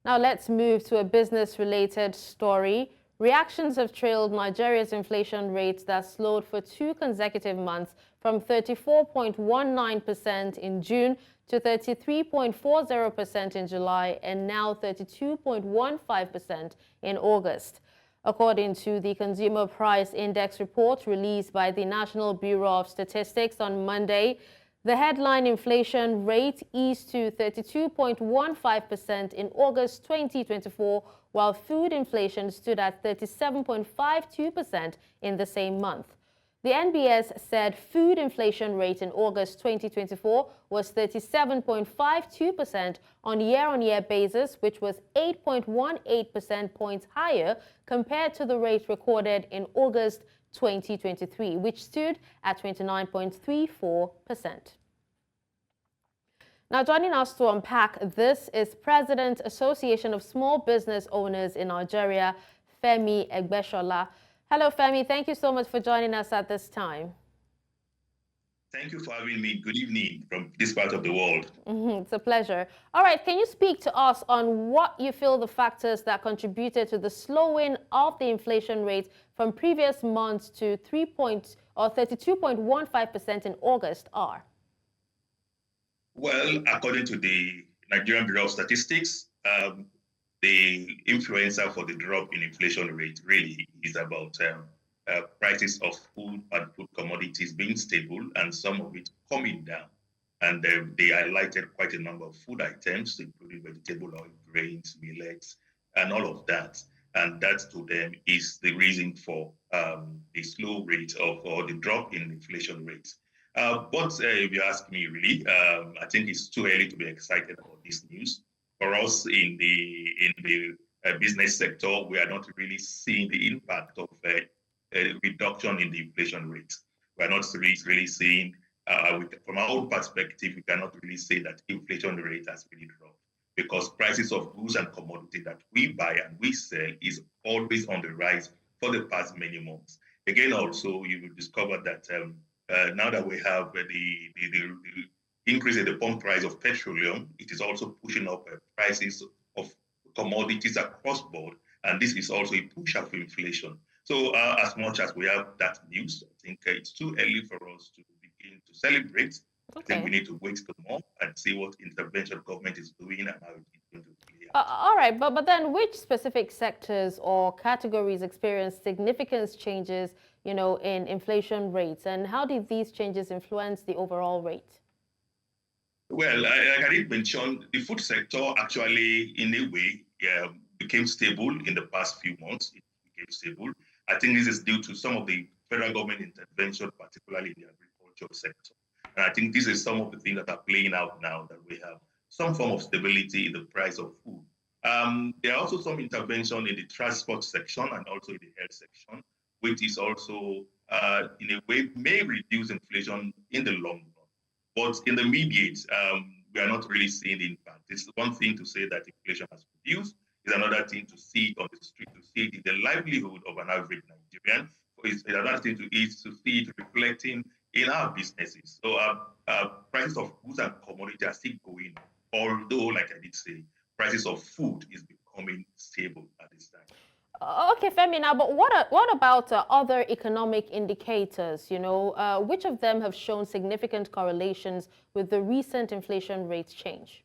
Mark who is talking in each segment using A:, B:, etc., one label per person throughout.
A: Now let's move to a business-related story. Reactions have trailed Nigeria's inflation rate that slowed for 2 consecutive months from 34.19% in June to 33.40% in July and now 32.15% in August. According to the Consumer Price Index report released by the National Bureau of Statistics on Monday, the headline inflation rate eased to 32.15% in August 2024, while food inflation stood at 37.52% in the same month. The NBS said food inflation rate in August 2024 was 37.52% on year-on-year basis, which was 8.18 percentage points higher compared to the rate recorded in August 2023, which stood at 29.34%. Now, joining us to unpack this is President, Association of Small Business Owners in Nigeria, Femi Egbesola. Hello, Femi. Thank you so much for joining us at this time.
B: Thank you for having me. Good evening from this part of the world.
A: It's a pleasure. All right, can you speak to us on what you feel the factors that contributed to the slowing of the inflation rate from previous months to 32.15% in August are?
B: Well, according to the Nigerian Bureau of Statistics, the influencer for the drop in inflation rate really is about prices of food and food commodities being stable and some of it coming down. And they highlighted quite a number of food items, including vegetable oil, grains, millets, and all of that. And that to them is the reason for the slow rate or the drop in inflation rates. But if you ask me, really, I think it's too early to be excited about this news. For us in the business sector, we are not really seeing the impact of a reduction in the inflation rate. We are not really seeing, from our own perspective, we cannot really say that inflation rate has really dropped because prices of goods and commodities that we buy and we sell is always on the rise for the past many months. Again, also, you will discover that now that we have the increase in the pump price of petroleum, it is also pushing up prices of commodities across board, and this is also a push up for inflation. So as much as we have that news, I think it's too early for us to begin to celebrate. Okay. I think we need to wait for more and see what intervention government is doing and how it's going to play out.
A: All right, but then which specific sectors or categories experienced significant changes, in inflation rates, and how did these changes influence the overall rate?
B: Well, like I did mention, the food sector actually, in a way, became stable in the past few months. It became stable. I think this is due to some of the federal government intervention, particularly in the agricultural sector. And I think this is some of the things that are playing out now, that we have some form of stability in the price of food. There are also some intervention in the transport section and also in the health section, which is also, in a way, may reduce inflation in the long run. But in the immediate, we are not really seeing the impact. It's one thing to say that inflation has reduced. It's another thing to see it on the street, to see it in the livelihood of an average Nigerian. It's another thing to see it reflecting in our businesses. So prices of goods and commodities are still going up, although, like I did say, prices of food is becoming stable at this time.
A: Okay, Femi, now, but what about other economic indicators? Which of them have shown significant correlations with the recent inflation rate change?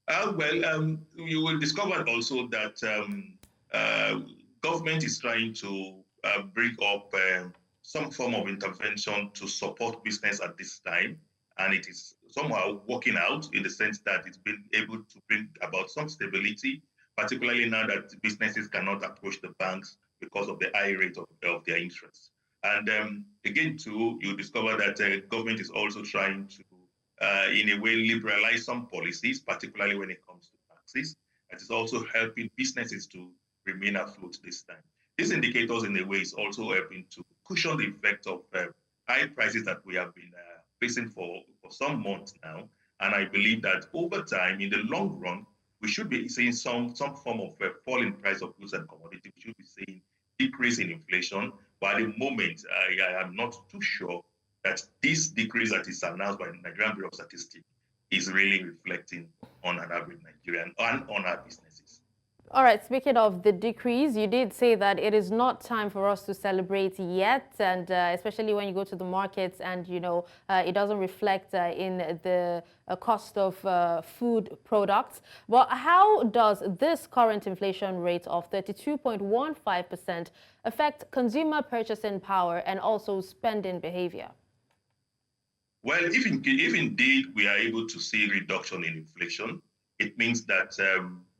B: You will discover also that government is trying to bring up some form of intervention to support business at this time. And it is somehow working out in the sense that it's been able to bring about some stability, particularly now that businesses cannot approach the banks because of the high rate of their interest. And again, too, you discover that government is also trying to, in a way, liberalize some policies, particularly when it comes to taxes. That is also helping businesses to remain afloat this time. These indicators, in a way, is also helping to cushion the effect of high prices that we have been facing for some months now. And I believe that over time, in the long run, we should be seeing some form of fall in price of goods and commodities. We should be seeing decrease in inflation. But at the moment, I am not too sure that this decrease that is announced by the Nigerian Bureau of Statistics is really reflecting on an average Nigerian and on our businesses.
A: All right, speaking of the decrease, you did say that it is not time for us to celebrate yet, and especially when you go to the markets and, it doesn't reflect in the cost of food products. But how does this current inflation rate of 32.15% affect consumer purchasing power and also spending behavior?
B: Well, if indeed we are able to see reduction in inflation, it means that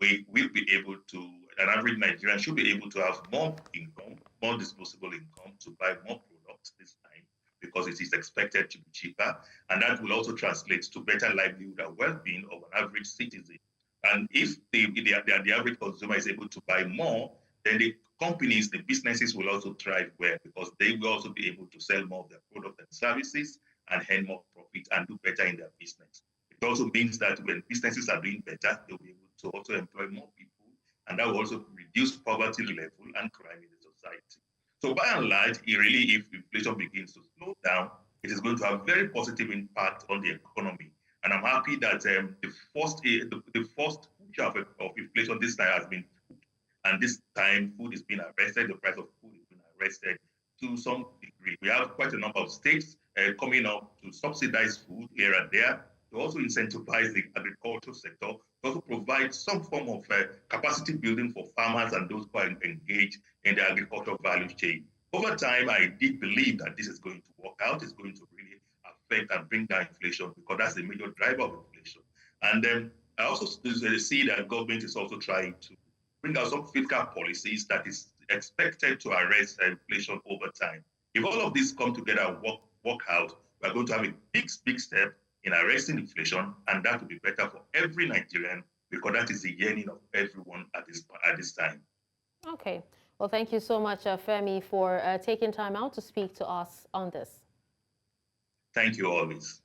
B: we will be able to, an average Nigerian should be able to have more income, more disposable income to buy more products this time because it is expected to be cheaper. And that will also translate to better livelihood and well-being of an average citizen. And if the average consumer is able to buy more, then the companies, the businesses will also thrive well because they will also be able to sell more of their products and services and earn more profit and do better in their business. It also means that when businesses are doing better, they'll be able to also employ more people, and that will also reduce poverty level and crime in the society. So by and large, if inflation begins to slow down, it is going to have very positive impact on the economy. And I'm happy that the first push of inflation this time has been food. And this time, food is being arrested, the price of food is being arrested to some degree. We have quite a number of states coming up to subsidize food here and there, to also incentivize the agricultural sector, to also provide some form of capacity building for farmers and those who are engaged in the agricultural value chain. Over time, I did believe that this is going to work out, it's going to really affect and bring down inflation because that's the major driver of inflation. And then I also see that government is also trying to bring out some fiscal policies that is expected to arrest inflation over time. If all of these come together and work out, we're going to have a big step in arresting inflation, and that will be better for every Nigerian because that is the yearning of everyone at this time.
A: Okay. Well, thank you so much, Femi, for taking time out to speak to us on this.
B: Thank you always.